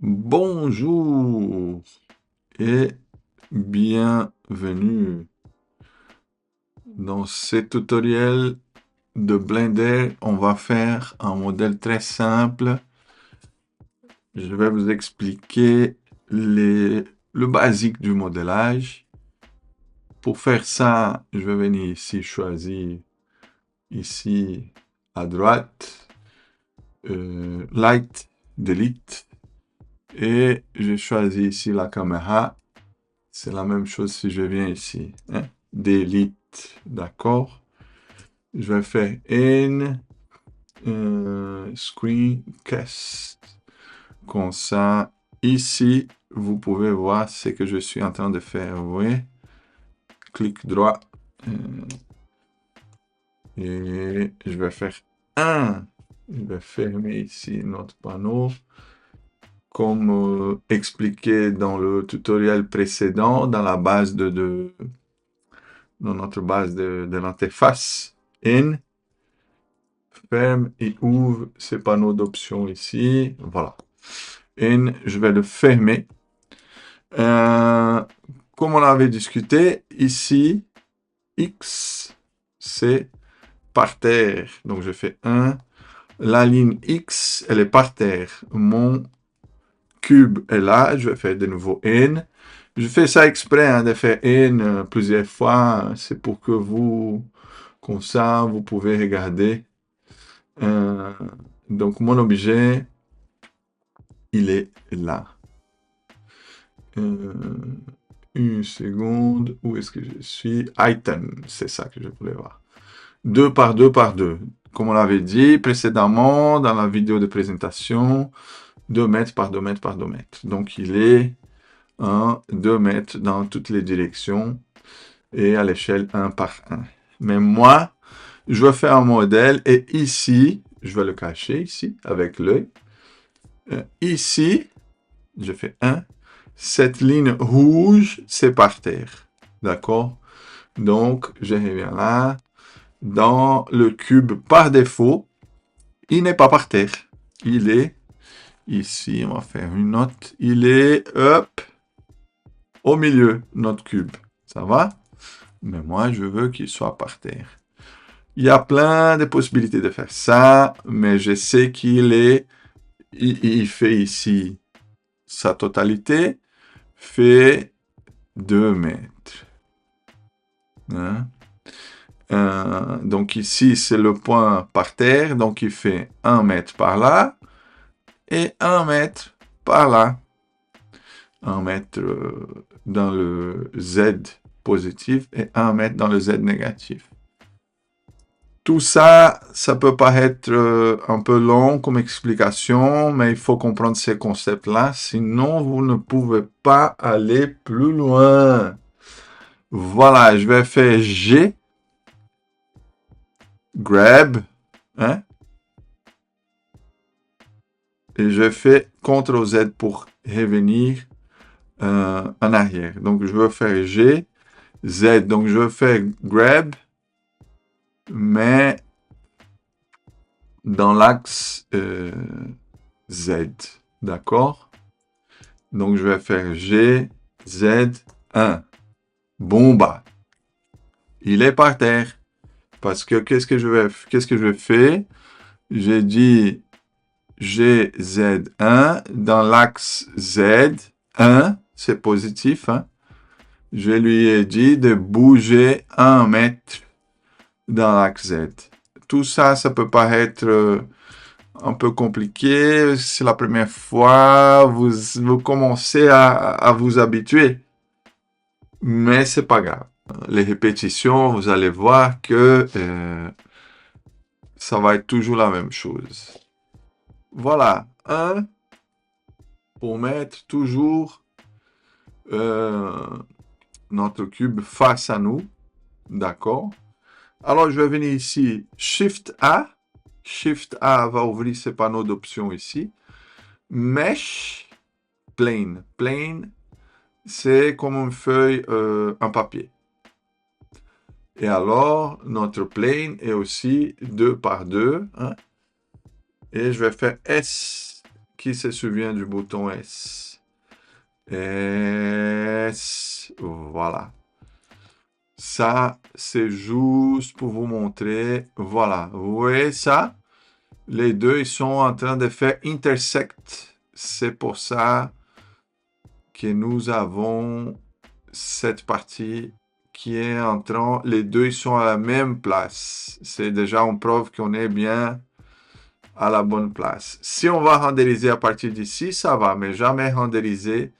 Bonjour et bienvenue dans ce tutoriel de Blender. On va faire un modèle très simple. Je vais vous expliquer le basique du modélage. Pour faire ça, je vais venir ici, choisir ici à droite, Light, Delete, et je choisis ici la caméra. C'est la même chose si je viens ici, hein? Delete, d'accord. Je vais faire N, Screencast. Comme ça, ici, vous pouvez voir ce que je suis en train de faire. Vous voyez? Clic droit. Et je vais faire un. Je vais fermer ici notre panneau. Comme expliqué dans le tutoriel précédent, dans la base dans notre base de l'interface in, ferme et ouvre ces panneaux d'options ici. Voilà. In, je vais le fermer. Comme on avait discuté, ici, X, c'est par terre. Donc, je fais 1. La ligne X, elle est par terre. Mon cube est là. Je vais faire de nouveau N. Je fais ça exprès de faire N plusieurs fois. C'est pour que vous, comme ça, vous pouvez regarder. Donc, mon objet, il est là. Une seconde. Où est-ce que je suis? Item, c'est ça que je voulais voir. 2 par 2 par 2. Comme on l'avait dit précédemment dans la vidéo de présentation, 2 mètres par 2 mètres par 2 mètres. Donc, il est 2 mètres dans toutes les directions et à l'échelle 1 par 1. Mais moi, je vais faire un modèle et ici, je vais le cacher ici avec l'œil. Ici, je fais 1. Cette ligne rouge, c'est par terre. D'accord? Donc, je reviens là. Dans le cube, par défaut, il n'est pas par terre. Il est ici. On va faire une note. Il est, hop, au milieu, notre cube. Ça va? Mais moi, je veux qu'il soit par terre. Il y a plein de possibilités de faire ça, mais je sais qu'il est, il fait ici sa totalité, fait 2 mètres. Hein? Donc ici, c'est le point par terre, donc il fait 1 mètre par là et 1 mètre par là. 1 mètre dans le Z positif et 1 mètre dans le Z négatif. Tout ça, ça peut paraître un peu long comme explication, mais il faut comprendre ces concepts-là, sinon vous ne pouvez pas aller plus loin. Voilà, je vais faire G, grab, hein, et je fais CTRL Z pour revenir en arrière. Donc, je veux faire G, Z, donc je veux faire grab, mais dans l'axe Z, d'accord? Donc, je vais faire G, Z, 1. Bomba. Il est par terre. Parce que qu'est-ce que je fais? J'ai dit GZ1 dans l'axe Z, 1, c'est positif. Hein? Je lui ai dit de bouger 1 mètre dans l'axe Z. Tout ça, ça peut paraître un peu compliqué. C'est la première fois, vous commencez à vous habituer. Mais c'est pas grave. Les répétitions, vous allez voir que ça va être toujours la même chose. Voilà, 1 pour mettre toujours notre cube face à nous. D'accord? Alors, je vais venir ici, Shift A. Shift A va ouvrir ces panneaux d'options ici. Mesh, Plane. Plane, c'est comme une feuille, en papier. Et alors, notre plane est aussi 2 par 2. Hein? Et je vais faire S, Qui se souvient du bouton S? S, voilà. Ça, c'est juste pour vous montrer. Voilà, vous voyez ça? Les deux, ils sont en train de faire intersect. C'est pour ça que nous avons cette partie qui est en train... Les deux, ils sont à la même place. C'est déjà une preuve qu'on est bien à la bonne place. Si on va renderiser à partir d'ici, ça va, mais jamais renderiser,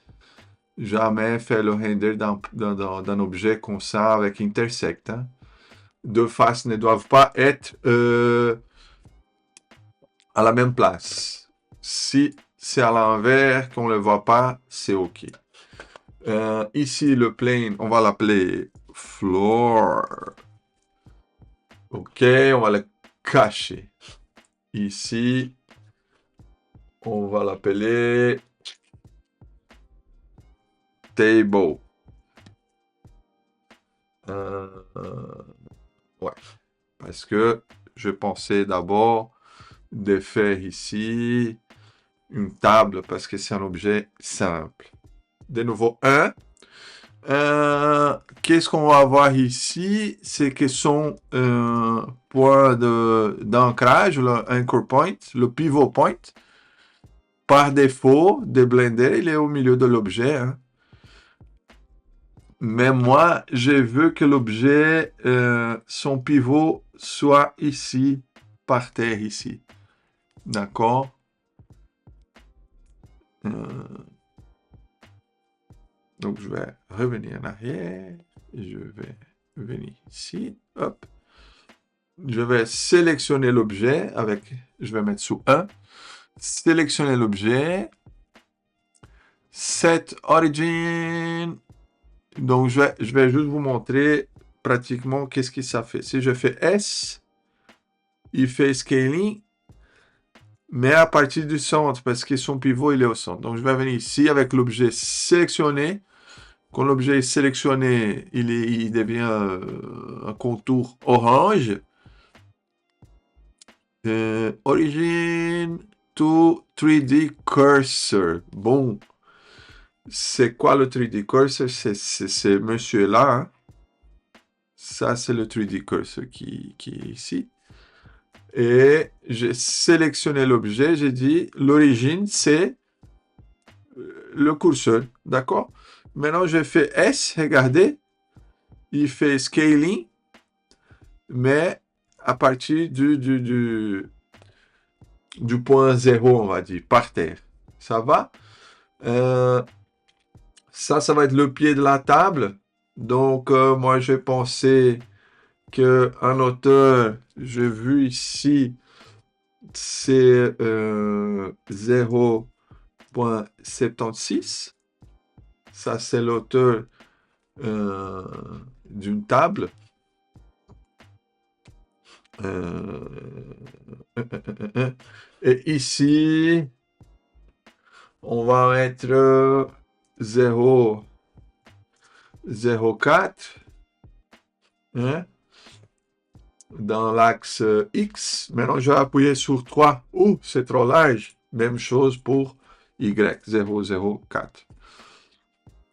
jamais faire le render d'un objet comme ça avec intersect. Hein. Deux faces ne doivent pas être à la même place. Si c'est à l'envers, qu'on ne le voit pas, c'est OK. Ici, le plane, on va l'appeler floor. OK, on va le cacher. Ici, on va l'appeler table. Ouais, parce que je pensais d'abord de faire ici une table parce que c'est un objet simple. De nouveau, 1. Qu'est-ce qu'on va avoir ici? C'est que son point d'ancrage, le anchor point, le pivot point, par défaut de Blender, il est au milieu de l'objet. Hein. Mais moi, je veux que l'objet, son pivot soit ici, par terre ici. D'accord? Donc, je vais revenir en arrière. Je vais venir ici. Hop. Je vais sélectionner l'objet avec... Je vais mettre sous 1. Sélectionner l'objet. Set origin. Donc, je vais juste vous montrer pratiquement qu'est-ce que ça fait. Si je fais S, il fait scaling, mais à partir du centre, parce que son pivot, il est au centre. Donc, je vais venir ici avec l'objet sélectionné. Quand l'objet est sélectionné, il devient un contour orange. Origin to 3D cursor. Bon, c'est quoi le 3D cursor? C'est monsieur-là. Hein? Ça, c'est le 3D cursor qui est ici. Et j'ai sélectionné l'objet. J'ai dit l'origine, c'est le curseur. D'accord? Maintenant, je fais S. Regardez. Il fait scaling. Mais à partir du point 0, on va dire, par terre. Ça va? Ça va être le pied de la table. Donc, moi, j'ai pensé qu'un auteur, j'ai vu ici, c'est 0.76. Ça, c'est l'auteur d'une table. Et ici, on va mettre 0,04 hein, dans l'axe X. Maintenant, je vais appuyer sur 3. C'est trop large. Même chose pour Y, 0,04.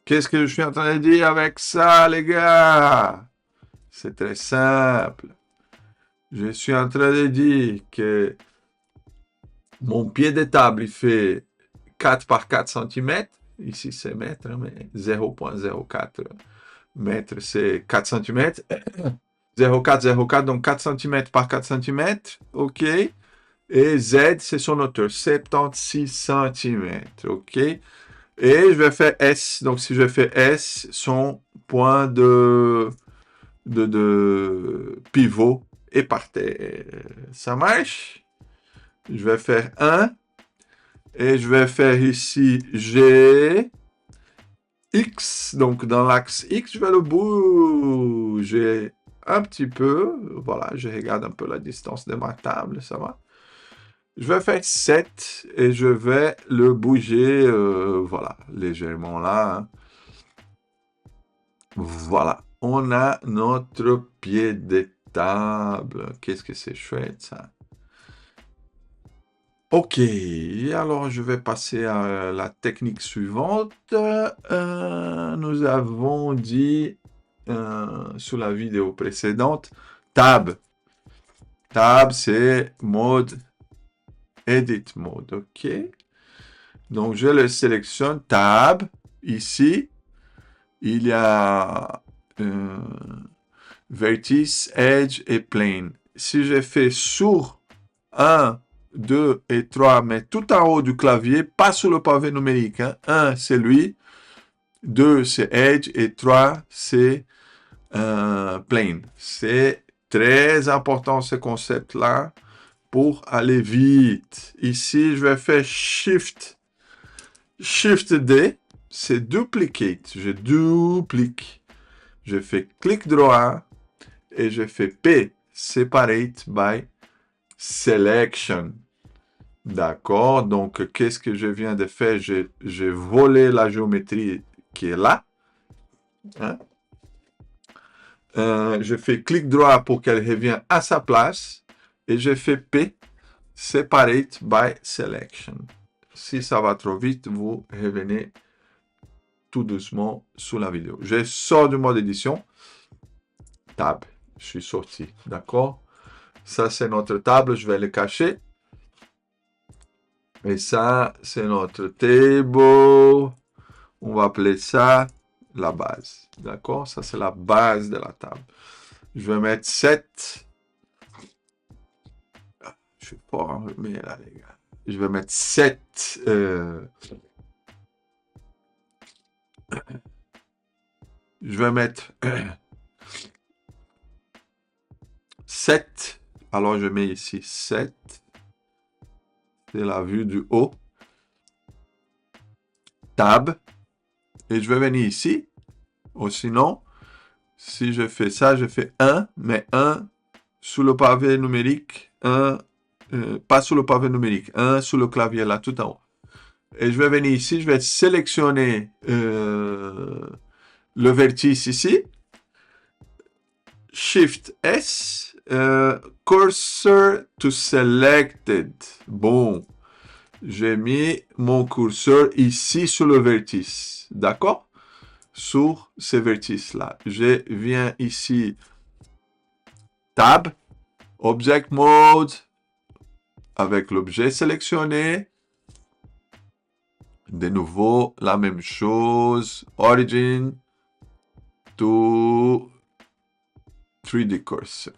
Qu'est-ce que je suis en train de dire avec ça, les gars? C'est très simple. Je suis en train de dire que mon pied de table, il fait 4 par 4 cm. Ici, c'est mètre, mais 0,04 mètres, c'est 4 cm. 0,4, donc 4 cm par 4 cm. OK. Et Z, c'est son hauteur, 76 cm. OK. Et je vais faire S. Donc, si je fais S, son point de pivot est par terre. Ça marche? Je vais faire 1. Et je vais faire ici G, X. Donc, dans l'axe X, je vais le bouger un petit peu. Voilà, je regarde un peu la distance de ma table, ça va. Je vais faire 7 et je vais le bouger, voilà, légèrement là. Hein. Voilà, on a notre pied de table. Qu'est-ce que c'est chouette, ça. Ok, alors je vais passer à la technique suivante. Nous avons dit sur la vidéo précédente, tab. Tab, c'est mode, edit mode, ok. Donc je le sélectionne, tab, ici, il y a vertice, edge et plane. Si je fais sur 1, 2 et 3, mais tout en haut du clavier, pas sur le pavé numérique. Hein. 1, c'est lui. 2, c'est Edge. Et 3, c'est Plane. C'est très important ce concept-là pour aller vite. Ici, je vais faire Shift. Shift D, c'est Duplicate. Je duplique. Je fais clic droit et je fais P, Separate by Selection. D'accord, donc qu'est-ce que je viens de faire? J'ai volé la géométrie qui est là. Hein? Je fais clic droit pour qu'elle revienne à sa place. Et je fais P, Separate by Selection. Si ça va trop vite, vous revenez tout doucement sous la vidéo. Je sors du mode édition. Tab, je suis sorti. D'accord? Ça, c'est notre table. Je vais le cacher. Et ça, c'est notre table. On va appeler ça la base. D'accord? Ça, c'est la base de la table. Je vais mettre 7. Je suis pas enrhumé là, les gars. Je vais mettre 7. Je vais mettre 7. Alors, je mets ici 7. C'est la vue du haut. Tab. Et je vais venir ici. Ou sinon, si je fais ça, je fais 1, mais 1 sous le pavé numérique, 1, pas sous le pavé numérique, 1 sous le clavier là, tout en haut. Et je vais venir ici, je vais sélectionner le vertice ici. Shift S, cursor to selected. Bon, j'ai mis mon curseur ici sur le vertice. D'accord? Sur ces vertices-là. Je viens ici, Tab, Object Mode, avec l'objet sélectionné. De nouveau, la même chose. Origin to 3D Cursor.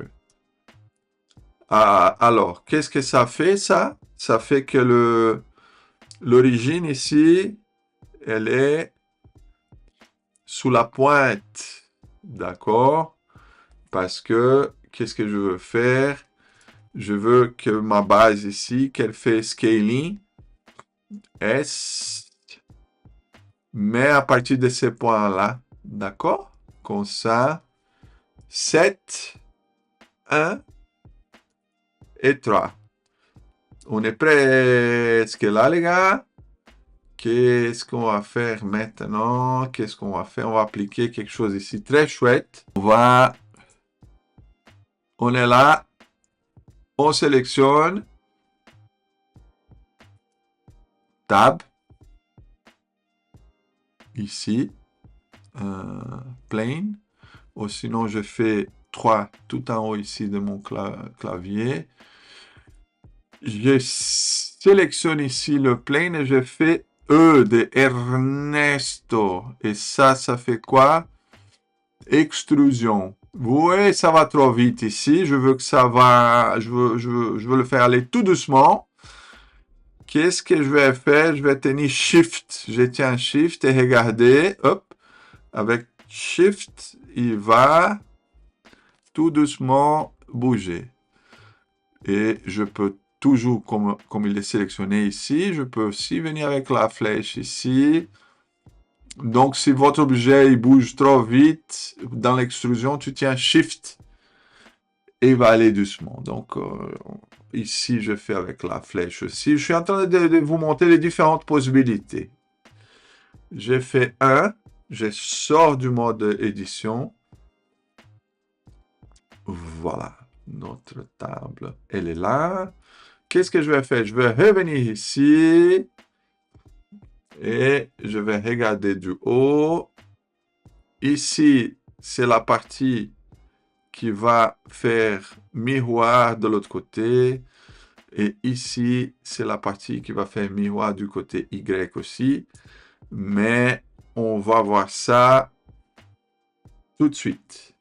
Alors, qu'est-ce que ça fait, ça? Ça fait que l'origine ici, elle est sous la pointe. D'accord? Parce que, qu'est-ce que je veux faire? Je veux que ma base ici, qu'elle fait scaling S, mais à partir de ces points-là, d'accord? Comme ça, 7, 1 et 3. On est presque là, les gars. Qu'est-ce qu'on va faire maintenant? Qu'est-ce qu'on va faire? On va appliquer quelque chose ici très chouette. On est là. On sélectionne. Tab. Ici. Plane. Ou sinon, je fais 3 tout en haut ici de mon clavier. Je sélectionne ici le plane et je fais E de Ernesto. Et ça fait quoi? Extrusion. Vous voyez, ça va trop vite ici. Je veux que ça va... Je veux le faire aller tout doucement. Qu'est-ce que je vais faire? Je vais tenir Shift. Je tiens Shift et regardez. Hop. Avec Shift, il va tout doucement bouger. Et je peux toujours, comme il est sélectionné ici, je peux aussi venir avec la flèche ici. Donc, si votre objet il bouge trop vite, dans l'extrusion, tu tiens Shift et il va aller doucement. Donc, ici, je fais avec la flèche aussi. Je suis en train de vous montrer les différentes possibilités. J'ai fait 1, je sors du mode édition. Voilà, notre table, elle est là. Qu'est-ce que je vais faire? Je vais revenir ici et je vais regarder du haut. Ici, c'est la partie qui va faire miroir de l'autre côté. Et ici, c'est la partie qui va faire miroir du côté Y aussi. Mais on va voir ça tout de suite.